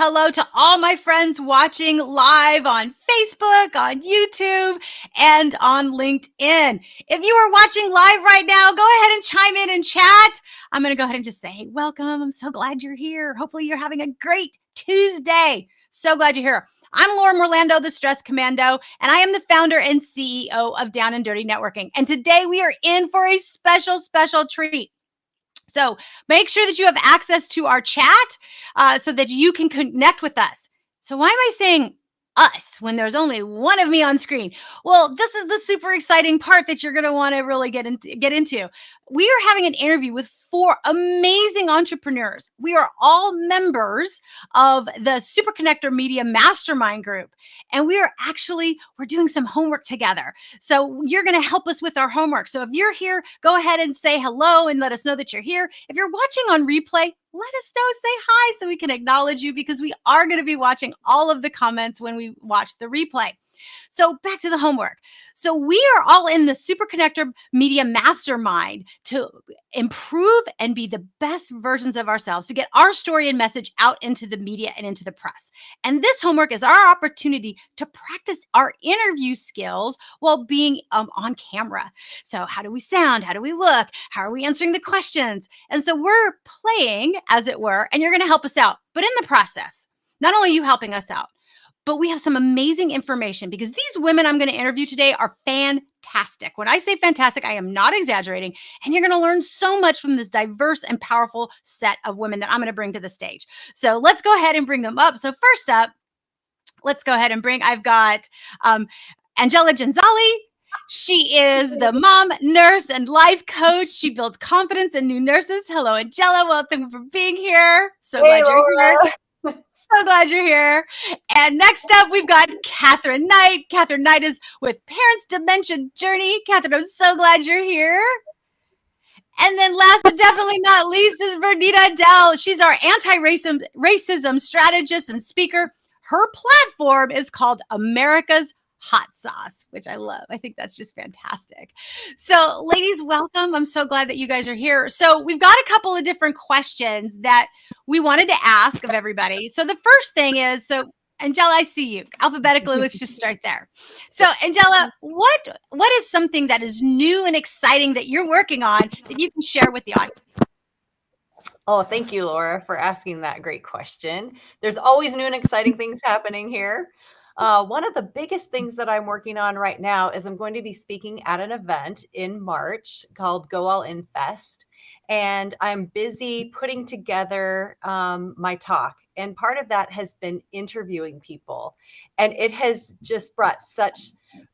hello to all my friends watching live on Facebook, on YouTube, and on LinkedIn. If you are watching live right now, go ahead and chime in and chat. I'm going to go ahead and just say, hey, welcome. I'm so glad you're here. Hopefully you're having a great Tuesday. So glad you're here. I'm Laura Orlando, the Stress Commando, and I am the founder and CEO of Down and Dirty Networking. And today we are in for a special treat. So make sure that you have access to our chat so that you can connect with us. So why am I saying us when there's only one of me on screen? Well, this is the super exciting part that you're going to want to really get into. We are having an interview with 4 amazing entrepreneurs. We are all members of the Super Connector Media Mastermind group, and we're doing some homework together. So you're going to help us with our homework. So if you're here, go ahead and say hello and let us know that you're here. If you're watching on replay, let us know, say hi so we can acknowledge you, because we are going to be watching all of the comments when we watch the replay. So back to the homework. So we are all in the Super Connector Media Mastermind to improve and be the best versions of ourselves, to get our story and message out into the media and into the press. And this homework is our opportunity to practice our interview skills while being on camera. So how do we sound? How do we look? How are we answering the questions? And so we're playing, as it were, and you're going to help us out. But in the process, not only are you helping us out, but we have some amazing information, because these women I'm going to interview today are fantastic. When I say fantastic, I am not exaggerating. And you're going to learn so much from this diverse and powerful set of women that I'm going to bring to the stage. So let's go ahead and bring them up. So first up, let's go ahead and I've got Angela Gonzalez. She is the mom, nurse, and life coach. She builds confidence in new nurses. Hello, Angela. Welcome for being here. So glad you're here. So glad you're here. And next up, we've got Catherine Knight. Catherine Knight is with Parents Dementia Journey. Catherine, I'm so glad you're here. And then last but definitely not least is Vernita Dell. She's our anti-racism strategist and speaker. Her platform is called America's Hot Sauce, which I love. I think that's just fantastic. So ladies, welcome. I'm so glad that you guys are here. So we've got a couple of different questions that we wanted to ask of everybody. So the first thing is, so Angela, I see you alphabetically. Let's just start there. So Angela, what is something that is new and exciting that you're working on that you can share with the audience? Oh, thank you, Laura, for asking that great question. There's always new and exciting things happening here. One of the biggest things that I'm working on right now is I'm going to be speaking at an event in March called Go All In Fest. And I'm busy putting together my talk. And part of that has been interviewing people. And it has just brought such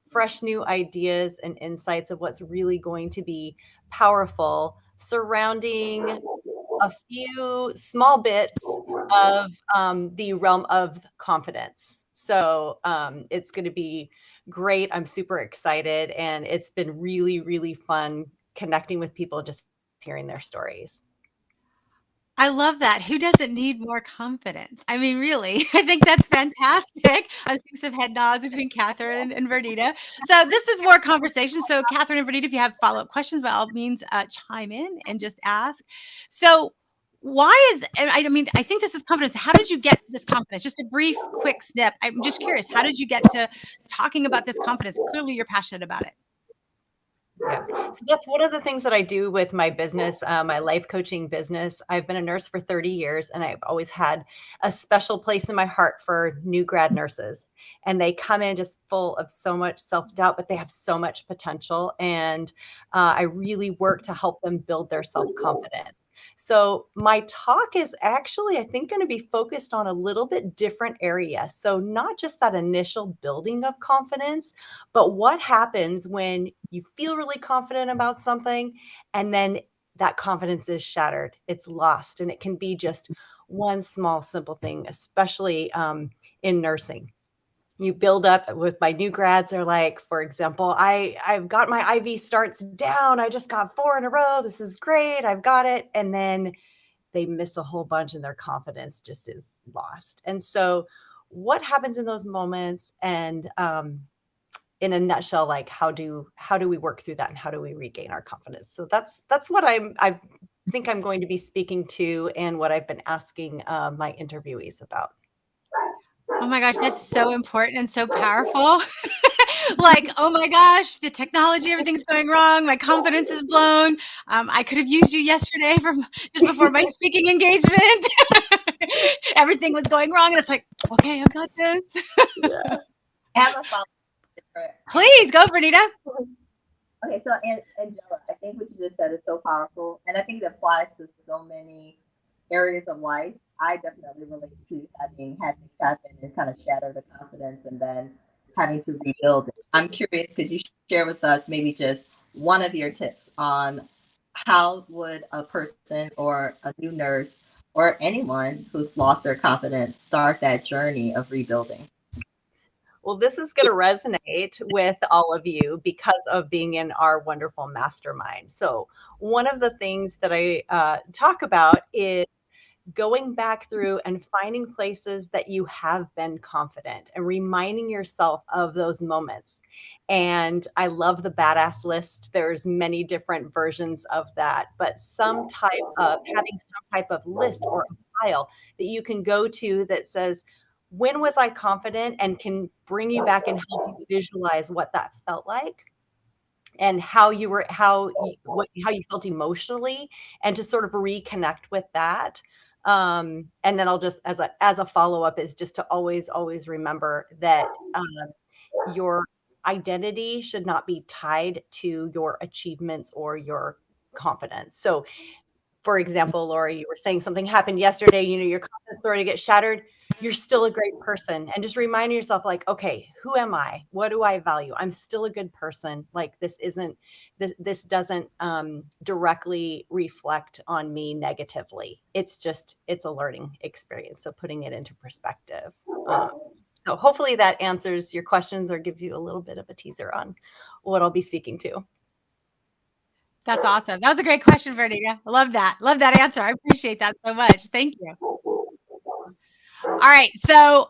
fresh new ideas and insights of what's really going to be powerful surrounding a few small bits of the realm of confidence. So it's going to be great. I'm super excited. And it's been really, really fun connecting with people, just hearing their stories. I love that. Who doesn't need more confidence? I mean, really, I think that's fantastic. I was seeing some head nods between Catherine and Vernita. So this is more conversation. So Catherine and Vernita, if you have follow-up questions, by all means, chime in and just ask. So I think this is confidence. How did you get to this confidence? Just a brief, quick snip. I'm just curious. How did you get to talking about this confidence? Clearly, you're passionate about it. Yeah. So that's one of the things that I do with my business, my life coaching business. I've been a nurse for 30 years, and I've always had a special place in my heart for new grad nurses. And they come in just full of so much self-doubt, but they have so much potential. And I really work to help them build their self-confidence. So my talk is actually, I think, going to be focused on a little bit different area. So not just that initial building of confidence, but what happens when you feel really confident about something and then that confidence is shattered. It's lost. And it can be just one small, simple thing, especially in nursing. You build up with my new grads. They're like, for example, I've got my IV starts down. I just got 4 in a row. This is great. I've got it. And then they miss a whole bunch and their confidence just is lost. And so what happens in those moments? And in a nutshell, like how do we work through that and how do we regain our confidence? So that's what I think I'm going to be speaking to and what I've been asking my interviewees about. Oh my gosh, that's so important and so powerful. Like, oh my gosh, the technology, everything's going wrong. My confidence is blown. I could have used you yesterday from just before my speaking engagement. Everything was going wrong, and it's like, okay, I've got this. Yeah. I have a follow-up for Please go, Vernita. Okay, so Angela, I think what you just said is so powerful, and I think it applies to so many areas of life. I definitely relate to having had things happen and kind of shatter the confidence, and then having to rebuild it. I'm curious, could you share with us maybe just one of your tips on how would a person or a new nurse or anyone who's lost their confidence start that journey of rebuilding? Well, this is going to resonate with all of you because of being in our wonderful mastermind. So, one of the things that I talk about is going back through and finding places that you have been confident and reminding yourself of those moments. And I love the badass list. There's many different versions of that, but some type of having some type of list or a file that you can go to that says, when was I confident, and can bring you back and help you visualize what that felt like and how you were, how you felt emotionally, and to sort of reconnect with that. And then I'll just, as a follow-up, is just to always remember that your identity should not be tied to your achievements or your confidence. So, for example, Laura, you were saying something happened yesterday, your confidence sort of get shattered. You're still a great person. And just reminding yourself, like, okay, who am I? What do I value? I'm still a good person. Like, this doesn't directly reflect on me negatively. It's a learning experience. So putting it into perspective. So hopefully that answers your questions or gives you a little bit of a teaser on what I'll be speaking to. That's awesome. That was a great question, Vernita. I love that. Love that answer. I appreciate that so much. Thank you. All right. So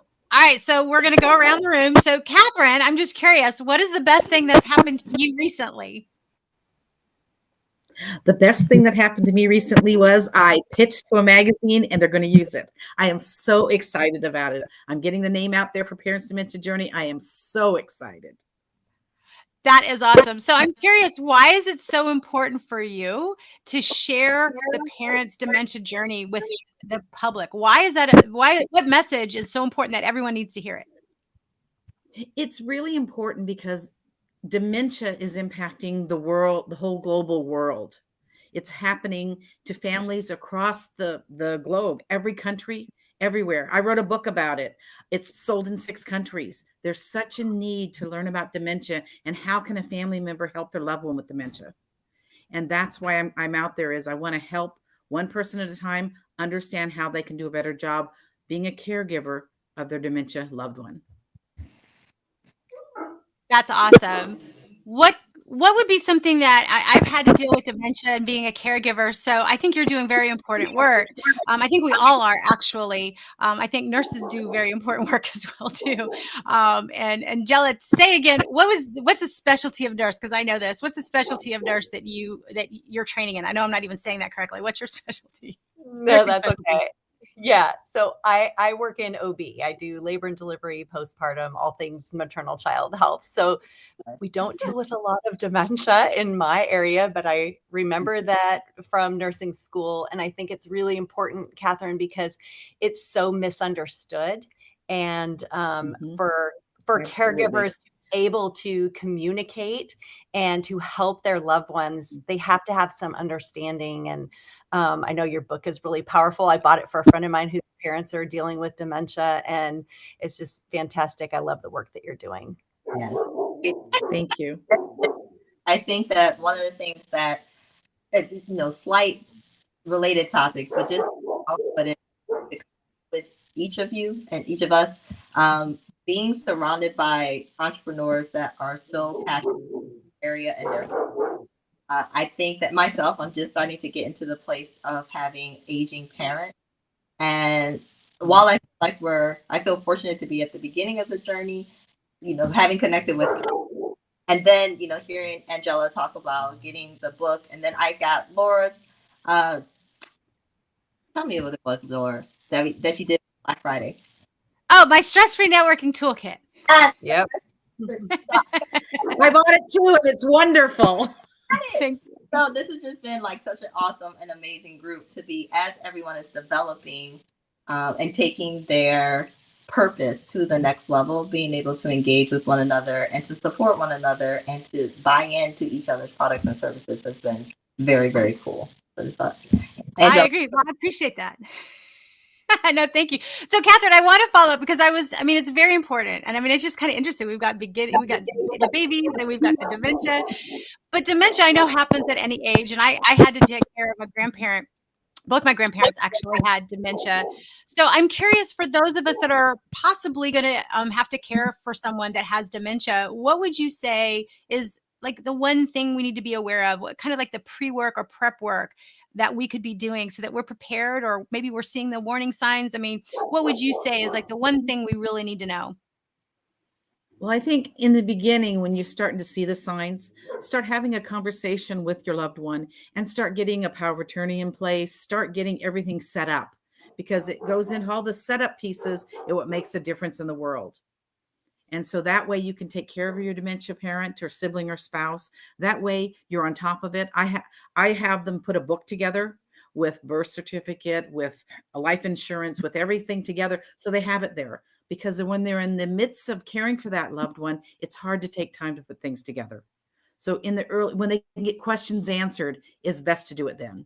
we're going to go around the room. So Catherine, I'm just curious, what is the best thing that's happened to you recently? The best thing that happened to me recently was I pitched to a magazine and they're going to use it. I am so excited about it. I'm getting the name out there for Parents Dementia Journey. I am so excited. That is awesome. So I'm curious, why is it so important for you to share the Parents Dementia Journey with the public? Why is that? What message is so important that everyone needs to hear it? It's really important because dementia is impacting the world, the whole global world. It's happening to families across the globe, every country, everywhere. I wrote a book about it. It's sold in 6 countries. There's such a need to learn about dementia and how can a family member help their loved one with dementia. And that's why I'm out there, is I want to help one person at a time understand how they can do a better job being a caregiver of their dementia loved one. That's awesome. What would be something that I've had to deal with dementia and being a caregiver? So I think you're doing very important work. I think we all are, actually. I think nurses do very important work as well too. And Angela, say again, what's the specialty of nurse? Because I know this. What's the specialty of nurse that you're training in? I know I'm not even saying that correctly. What's your specialty? No, that's okay. Yeah. So I work in OB. I do labor and delivery, postpartum, all things maternal child health. So we don't deal with a lot of dementia in my area, but I remember that from nursing school. And I think it's really important, Catherine, because it's so misunderstood. And for caregivers to be able to communicate and to help their loved ones, they have to have some understanding. And I know your book is really powerful. I bought it for a friend of mine whose parents are dealing with dementia, and it's just fantastic. I love the work that you're doing. Yeah. Thank you. I think that one of the things that, slight related topic, but just with each of you and each of us, being surrounded by entrepreneurs that are so passionate in the area and their I think that myself, I'm just starting to get into the place of having aging parents. And while I feel fortunate to be at the beginning of the journey, having connected with them, and then, hearing Angela talk about getting the book, and then I got Laura's, tell me what it was, Laura, that you did Black Friday. Oh, my stress-free networking toolkit. Yes. Yep. I bought it too, and it's wonderful. Thank you. So this has just been like such an awesome and amazing group to be, as everyone is developing and taking their purpose to the next level, being able to engage with one another and to support one another and to buy into each other's products and services has been very, very cool. I agree. Well, I appreciate that. No, thank you. So, Catherine, I want to follow up because it's very important. And it's just kind of interesting. We got the babies and we've got the dementia. But dementia, I know, happens at any age. And I had to take care of a grandparent. Both my grandparents actually had dementia. So I'm curious, for those of us that are possibly going to have to care for someone that has dementia, what would you say is like the one thing we need to be aware of? What kind of like the pre-work or prep work that we could be doing so that we're prepared, or maybe we're seeing the warning signs? What would you say is like the one thing we really need to know? Well, I think in the beginning, when you're starting to see the signs, start having a conversation with your loved one and start getting a power of attorney in place, start getting everything set up, because it goes into all the setup pieces and what makes a difference in the world. And so that way you can take care of your dementia parent or sibling or spouse. That way you're on top of it. I have them put a book together with birth certificate, with a life insurance, with everything together. So they have it there, because when they're in the midst of caring for that loved one, it's hard to take time to put things together. So in the early, when they can get questions answered, it's best to do it then.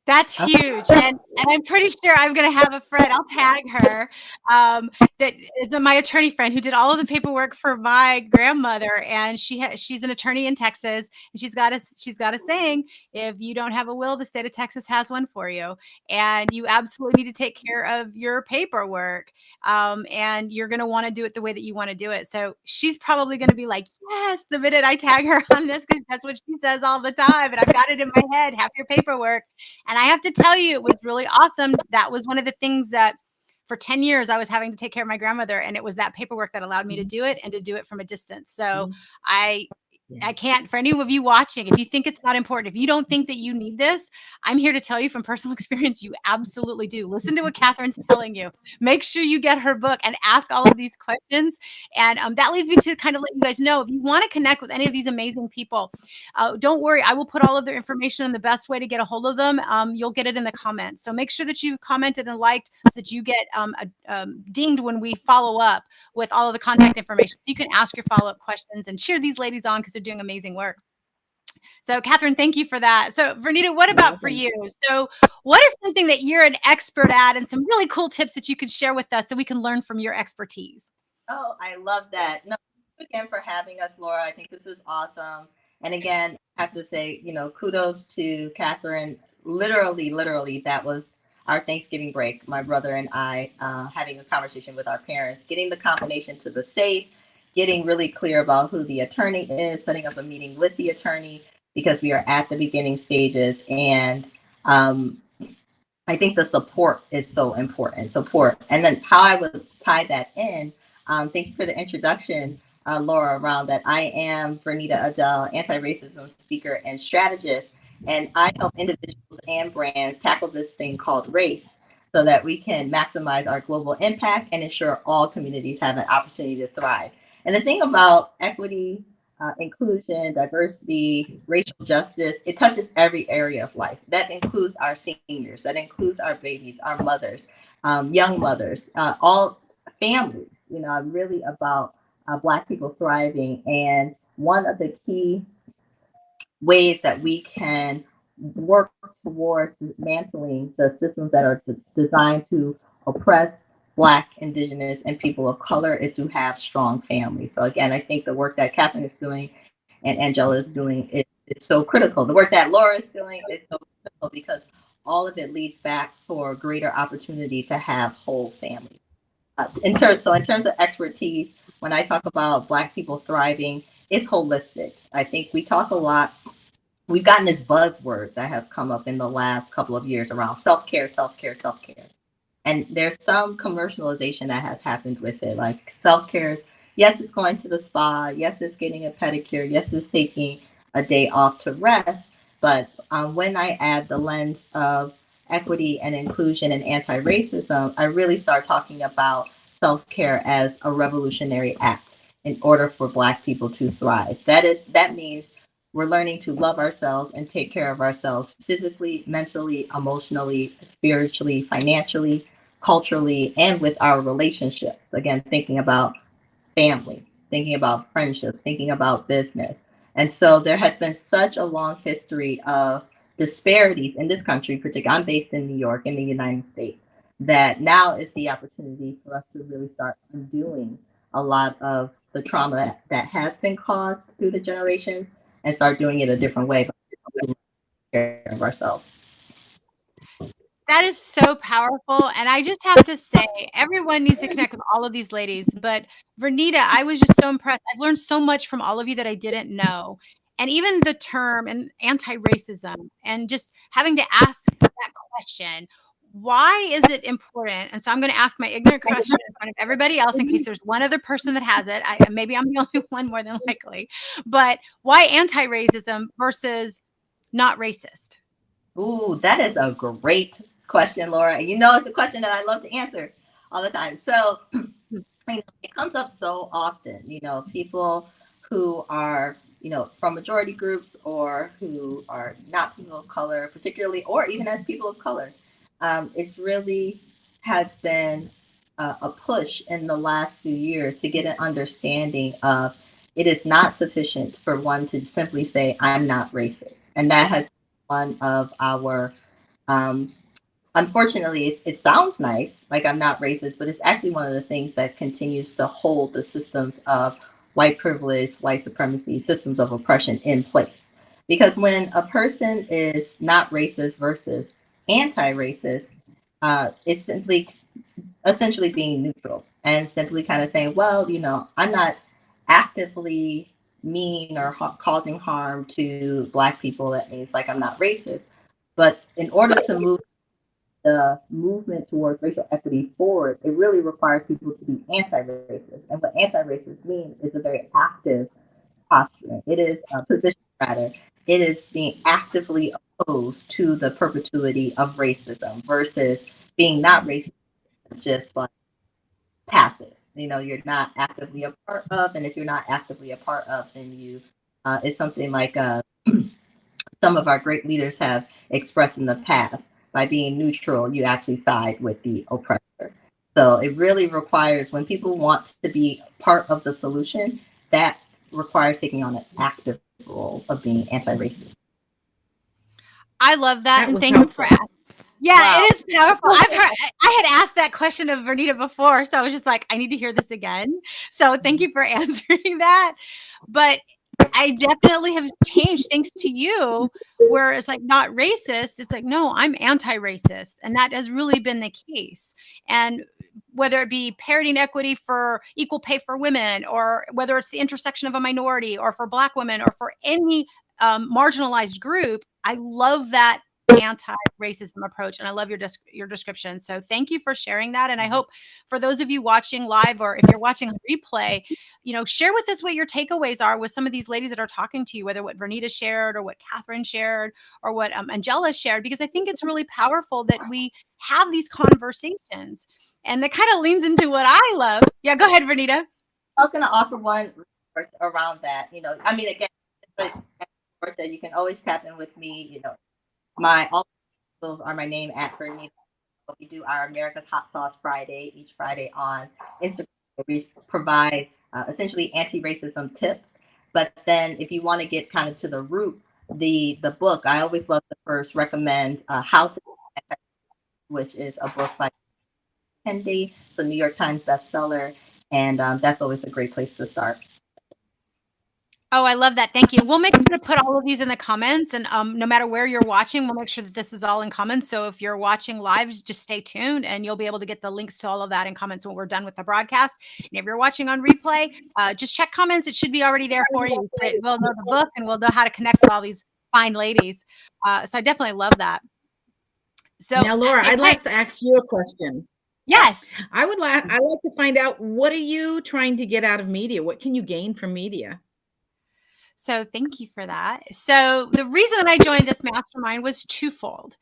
That's huge. And I'm pretty sure I'm going to have a friend, I'll tag her, that is my attorney friend who did all of the paperwork for my grandmother. And she's an attorney in Texas. And she's got a saying, if you don't have a will, the state of Texas has one for you. And you absolutely need to take care of your paperwork. And you're going to want to do it the way that you want to do it. So she's probably going to be like, yes, the minute I tag her on this, because that's what she says all the time. And I've got it in my head, have your paperwork. And I have to tell you, it was really awesome. That was one of the things that for 10 years I was having to take care of my grandmother. And it was that paperwork that allowed me to do it and to do it from a distance. So I can't, for any of you watching, if you think it's not important, if you don't think that you need this, I'm here to tell you from personal experience, you absolutely do. Listen to what Catherine's telling you. Make sure you get her book and ask all of these questions. And that leads me to kind of let you guys know, if you want to connect with any of these amazing people, don't worry. I will put all of their information in the best way to get a hold of them. You'll get it in the comments. So make sure that you commented and liked so that you get dinged when we follow up with all of the contact information. So you can ask your follow-up questions and cheer these ladies on because they're doing amazing work. So Catherine, thank you for that. So Vernita, what about for you? So what is something that you're an expert at and some really cool tips that you could share with us so we can learn from your expertise? Oh, I love that. No, again, for having us, Laura. I think this is awesome. And again, I have to say, kudos to Catherine. Literally, that was our Thanksgiving break. My brother and I having a conversation with our parents, getting the combination to the safe, getting really clear about who the attorney is, setting up a meeting with the attorney because we are at the beginning stages. And I think the support is so important. Support. And then how I would tie that in, thank you for the introduction, Laura, around that. I am Bernita Adele, antiracism speaker and strategist. And I help individuals and brands tackle this thing called race so that we can maximize our global impact and ensure all communities have an opportunity to thrive. And the thing about equity, inclusion, diversity, racial justice, it touches every area of life. That includes our seniors, that includes our babies, our mothers, young mothers, all families. I'm really about Black people thriving. And one of the key ways that we can work towards dismantling the systems that are designed to oppress Black, Indigenous, and people of color is to have strong families. So again, I think the work that Catherine is doing and Angela is doing is so critical. The work that Laura is doing is so critical because all of it leads back for greater opportunity to have whole families. In terms of expertise, when I talk about Black people thriving, it's holistic. I think we talk a lot. We've gotten this buzzword that has come up in the last couple of years around self-care, self-care, self-care. And there's some commercialization that has happened with it. Like self-care, yes, it's going to the spa. Yes, it's getting a pedicure. Yes, it's taking a day off to rest. But when I add the lens of equity and inclusion and anti-racism, I really start talking about self-care as a revolutionary act in order for Black people to thrive. That means we're learning to love ourselves and take care of ourselves physically, mentally, emotionally, spiritually, financially, culturally, and with our relationships. Again, thinking about family, thinking about friendship, thinking about business. And so there has been such a long history of disparities in this country, particularly I'm based in New York in the United States, that now is the opportunity for us to really start undoing a lot of the trauma that has been caused through the generations and start doing it a different way, but taking care of ourselves. That is so powerful. And I just have to say, everyone needs to connect with all of these ladies. But Vernita, I was just so impressed. I've learned so much from all of you that I didn't know. And even the term and anti-racism and just having to ask that question, why is it important? And so I'm going to ask my ignorant question in front of everybody else in case there's one other person that has it. Maybe I'm the only one more than likely. But why anti-racism versus not racist? Ooh, that is a great question, Laura. You know, it's a question that I love to answer all the time. So it comes up so often, people who are, from majority groups or who are not people of color, particularly, or even as people of color. It's really has been a push in the last few years to get an understanding of it is not sufficient for one to simply say, I'm not racist. And that has been one of our unfortunately, it sounds nice, like I'm not racist, but it's actually one of the things that continues to hold the systems of white privilege, white supremacy, systems of oppression in place. Because when a person is not racist versus anti-racist, it's simply essentially being neutral and simply kind of saying, well, I'm not actively mean or causing harm to Black people. That means like I'm not racist. But in order to move the movement towards racial equity forward, it really requires people to be anti-racist. And what anti-racist means is a very active posture. It is a position, rather. It is being actively opposed to the perpetuity of racism versus being not racist, just like passive. You're not actively a part of, and if you're not actively a part of, then you, it's something like some of our great leaders have expressed in the past. By being neutral, you actually side with the oppressor. So it really requires, when people want to be part of the solution, that requires taking on an active role of being anti-racist. I love that, and was thank you for helpful. Yeah, Wow. it is powerful. I had asked that question of Vernita before, so I was just like, I need to hear this again. So thank you for answering that. But I definitely have changed thanks to you, where it's like not racist. It's like, no, I'm anti-racist. And that has really been the case. And whether it be parity and equity for equal pay for women, or whether it's the intersection of a minority, or for Black women, or for any marginalized group, I love that anti-racism approach, and I love your description. So thank you for sharing that. And I hope for those of you watching live, or if you're watching a replay, share with us what your takeaways are with some of these ladies that are talking to you, whether what Vernita shared or what Catherine shared or what Angela shared, because I think it's really powerful that we have these conversations, and that kind of leans into what I love. Yeah, go ahead, Vernita. I was going to offer one resource around that. Again, of course, that you can always tap in with me. All those are my name at Bernita. We do our America's Hot Sauce Friday each Friday on Instagram. We provide essentially anti-racism tips. But then, if you want to get kind of to the root, the book, I always love to first recommend How to, which is a book by Kendi, it's a New York Times bestseller, and that's always a great place to start. Oh, I love that. Thank you. We'll make sure to put all of these in the comments, and no matter where you're watching, we'll make sure that this is all in comments. So if you're watching live, just stay tuned, and you'll be able to get the links to all of that in comments when we're done with the broadcast. And if you're watching on replay, just check comments. It should be already there for you. So we'll know the book, and we'll know how to connect with all these fine ladies. So I definitely love that. So now, Laura, I'd like to ask you a question. Yes. I'd like to find out, what are you trying to get out of media? What can you gain from media? So thank you for that. So the reason that I joined this mastermind was twofold.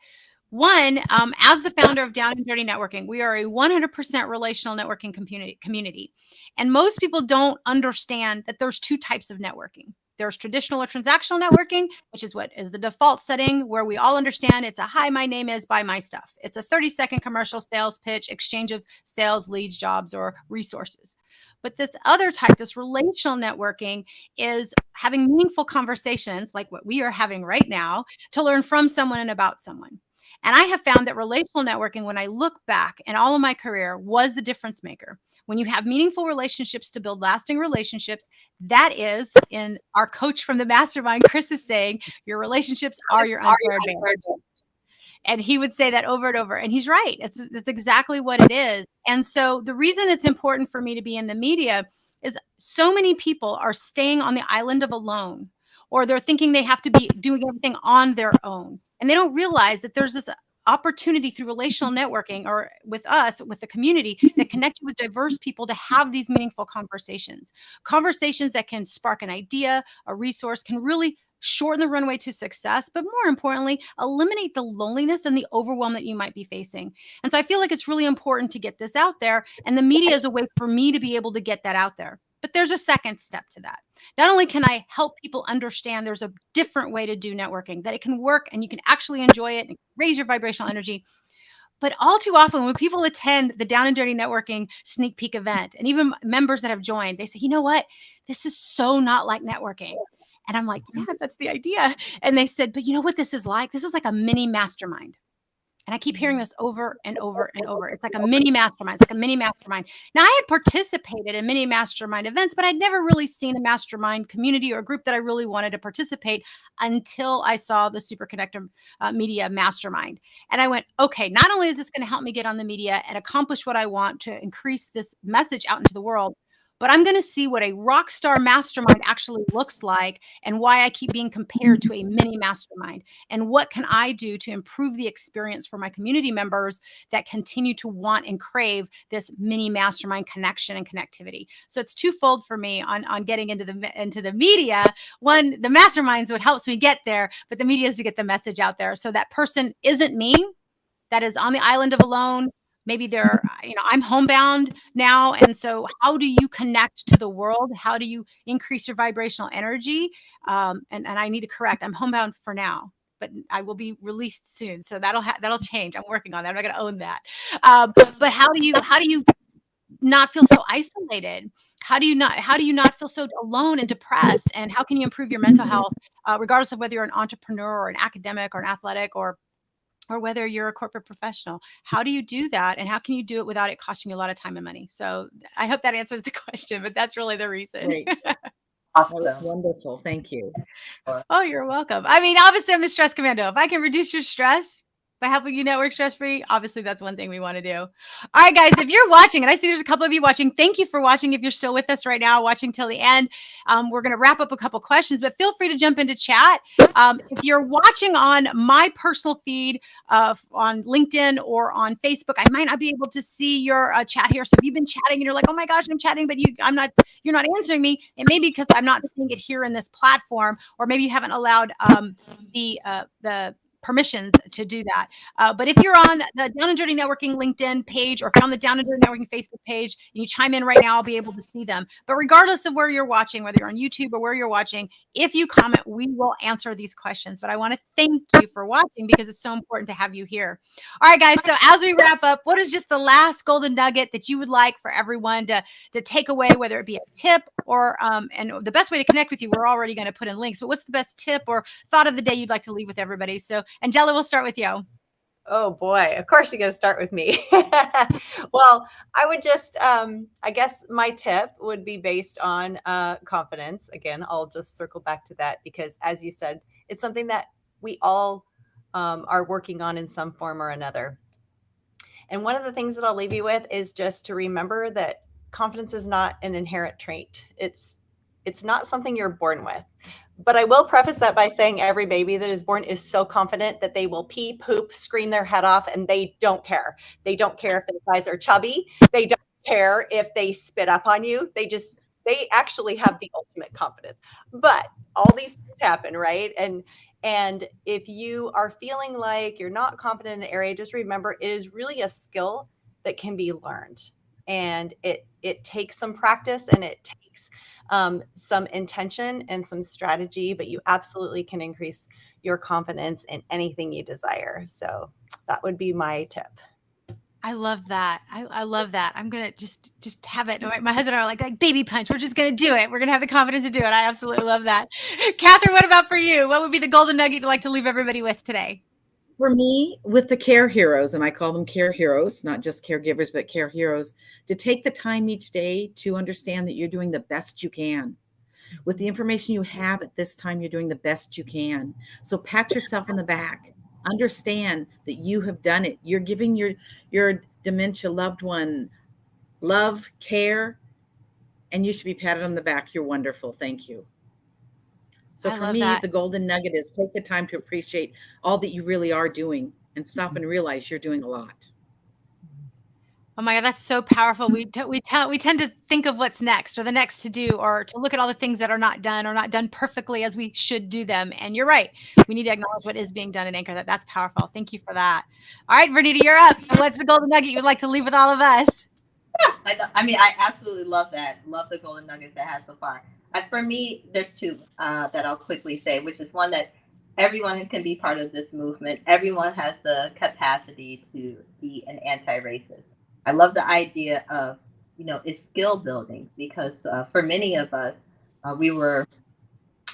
One, as the founder of Down and Dirty Networking, we are a 100% relational networking community. And most people don't understand that there's two types of networking. There's traditional or transactional networking, which is what is the default setting, where we all understand it's a hi, my name is, buy my stuff. It's a 30-second commercial sales pitch, exchange of sales, leads, jobs, or resources. But this other type, this relational networking, is having meaningful conversations like what we are having right now to learn from someone and about someone. And I have found that relational networking, when I look back in all of my career, was the difference maker. When you have meaningful relationships to build lasting relationships, that is, in our coach from the Mastermind, Chris is saying, your relationships are your unfair advantage. And he would say that over and over. And he's right. It's exactly what it is. And so the reason it's important for me to be in the media is so many people are staying on the island of alone, or they're thinking they have to be doing everything on their own. And they don't realize that there's this opportunity through relational networking, or with us, with the community, that connect you with diverse people to have these meaningful conversations that can spark an idea, a resource, can really shorten the runway to success, but more importantly, eliminate the loneliness and the overwhelm that you might be facing. And so I feel like it's really important to get this out there, and the media is a way for me to be able to get that out there. But there's a second step to that. Not only can I help people understand there's a different way to do networking, that it can work and you can actually enjoy it and raise your vibrational energy, but all too often when people attend the Down and Dirty Networking sneak peek event, and even members that have joined, they say, you know what? This is so not like networking. And I'm like, yeah, that's the idea. And they said, but you know what this is like? This is like a mini mastermind. And I keep hearing this over and over and over. It's like a mini mastermind. It's like a mini mastermind. Now, I had participated in mini mastermind events, but I'd never really seen a mastermind community or a group that I really wanted to participate until I saw the Super Connector Media Mastermind. And I went, okay, not only is this going to help me get on the media and accomplish what I want to increase this message out into the world, but I'm going to see what a rock star mastermind actually looks like, and why I keep being compared to a mini mastermind, and what can I do to improve the experience for my community members that continue to want and crave this mini mastermind connection and connectivity. So it's twofold for me on getting into the media. One, the masterminds what helps me get there, but the media is to get the message out there, so that person isn't me, that is on the island of alone. Maybe they're, I'm homebound now. And so how do you connect to the world? How do you increase your vibrational energy? And I need to correct, I'm homebound for now, but I will be released soon. So that'll change. I'm working on that. I'm not going to own that. But how do you not feel so isolated? How do you not feel so alone and depressed? And how can you improve your mental health, regardless of whether you're an entrepreneur or an academic or an athletic, or whether you're a corporate professional? How do you do that? And how can you do it without it costing you a lot of time and money? So I hope that answers the question, but that's really the reason. Great. Awesome. That was wonderful. Thank you. Oh, you're welcome. I mean, obviously I'm the stress commando. If I can reduce your stress by helping you network stress-free, obviously that's one thing we want to do. All right, guys, if you're watching, and I see there's a couple of you watching, thank you for watching. If you're still with us right now, watching till the end, we're going to wrap up a couple questions, but feel free to jump into chat. If you're watching on my personal feed on LinkedIn or on Facebook, I might not be able to see your chat here. So if you've been chatting and you're like, oh my gosh, I'm chatting, but you're not answering me, it may be because I'm not seeing it here in this platform, or maybe you haven't allowed the permissions to do that. But if you're on the Down and Dirty Networking LinkedIn page, or if you're on the Down and Dirty Networking Facebook page, and you chime in right now, I'll be able to see them. But regardless of where you're watching, whether you're on YouTube or where you're watching, if you comment, we will answer these questions. But I want to thank you for watching, because it's so important to have you here. All right, guys. So as we wrap up, what is just the last golden nugget that you would like for everyone to take away, whether it be a tip or, and the best way to connect with you, we're already going to put in links, but what's the best tip or thought of the day you'd like to leave with everybody? So Angela, we'll start with you. Oh boy, of course you're going to start with me. Well, I would just, I guess my tip would be based on confidence. Again, I'll just circle back to that, because as you said, it's something that we all are working on in some form or another. And one of the things that I'll leave you with is just to remember that confidence is not an inherent trait. It's not something you're born with. But I will preface that by saying every baby that is born is so confident that they will pee, poop, scream their head off, and they don't care. They don't care if their thighs are chubby. They don't care if they spit up on you. They actually have the ultimate confidence. But all these things happen, right? And And if you are feeling like you're not confident in an area, just remember it is really a skill that can be learned. And it takes some practice, and it takes some intention and some strategy, but you absolutely can increase your confidence in anything you desire. So that would be my tip. I love that. I love that. I'm gonna just have it. My husband and I are like baby punch. We're just gonna do it. We're gonna have the confidence to do it. I absolutely love that. Catherine, what about for you? What would be the golden nugget you'd like to leave everybody with today? For me, with the care heroes, and I call them care heroes, not just caregivers, but care heroes, to take the time each day to understand that you're doing the best you can. With the information you have at this time, you're doing the best you can. So pat yourself on the back. Understand that you have done it. You're giving your dementia loved one love, care, and you should be patted on the back. You're wonderful. Thank you. So I for love me, that. the golden nugget is take the time to appreciate all that you really are doing and stop and realize you're doing a lot. Oh my God, that's so powerful. We tend to think of what's next or the next to do, or to look at all the things that are not done or not done perfectly as we should do them. And you're right. We need to acknowledge what is being done and anchor that. That's powerful. Thank you for that. All right, Vernita, you're up. So what's the golden nugget you would like to leave with all of us? I mean, I absolutely love that. Love the golden nuggets I had so far. For me, there's two that I'll quickly say, which is one that everyone can be part of this movement. Everyone has the capacity to be an anti-racist. I love the idea of, it's skill building, because for many of us, we were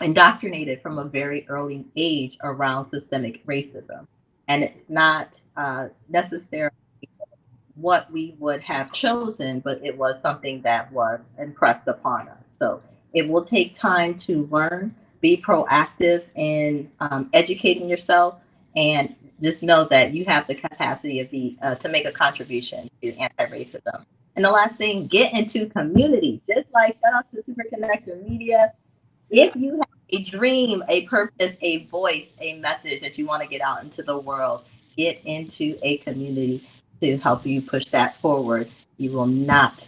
indoctrinated from a very early age around systemic racism. And it's not necessarily what we would have chosen, but it was something that was impressed upon us. So it will take time to learn, be proactive in educating yourself, and just know that you have the capacity to make a contribution to anti-racism. And the last thing, get into community. Just like shout out to Super Connector Media. If you have a dream, a purpose, a voice, a message that you want to get out into the world, get into a community to help you push that forward. You will not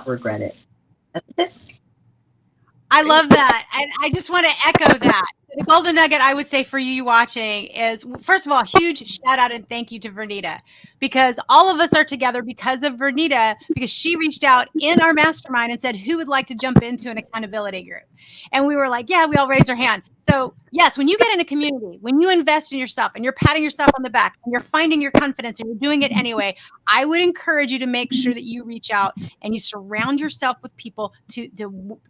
regret it. That's it. I love that. And I just want to echo that. The golden nugget I would say for you watching is, first of all, huge shout out and thank you to Vernita, because all of us are together because of Vernita, because she reached out in our mastermind and said, who would like to jump into an accountability group? And we were like, yeah, we all raised our hand. So yes, when you get in a community, when you invest in yourself and you're patting yourself on the back and you're finding your confidence and you're doing it anyway, I would encourage you to make sure that you reach out and you surround yourself with people to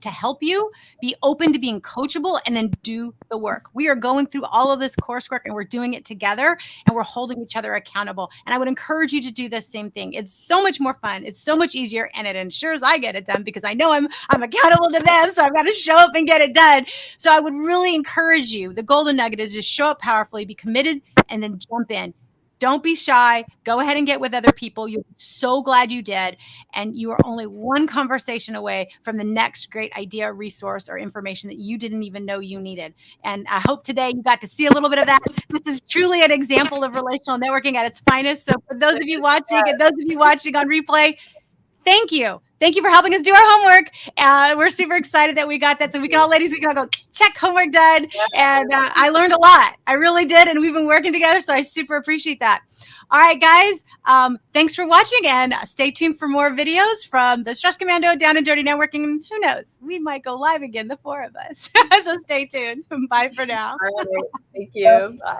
help you, be open to being coachable, and then do the work. We are going through all of this coursework and we're doing it together and we're holding each other accountable. And I would encourage you to do the same thing. It's so much more fun. It's so much easier, and it ensures I get it done because I know I'm accountable to them. So I've got to show up and get it done. So I would really encourage you. The golden nugget is just show up powerfully, be committed, and then jump in. Don't be shy. Go ahead and get with other people. You'll be so glad you did. And you are only one conversation away from the next great idea, resource, or information that you didn't even know you needed. And I hope today you got to see a little bit of that. This is truly an example of relational networking at its finest. So for those of you watching and those of you watching on replay, thank you. Thank you for helping us do our homework. We're super excited that we got that. So we can all, ladies, we can all go check homework done. And I learned a lot. I really did. And we've been working together. So I super appreciate that. All right, guys. Thanks for watching, and stay tuned for more videos from the Stress Commando, Down and Dirty Networking. Who knows? We might go live again, the four of us. So stay tuned. Bye for now. All right. Thank you. Bye.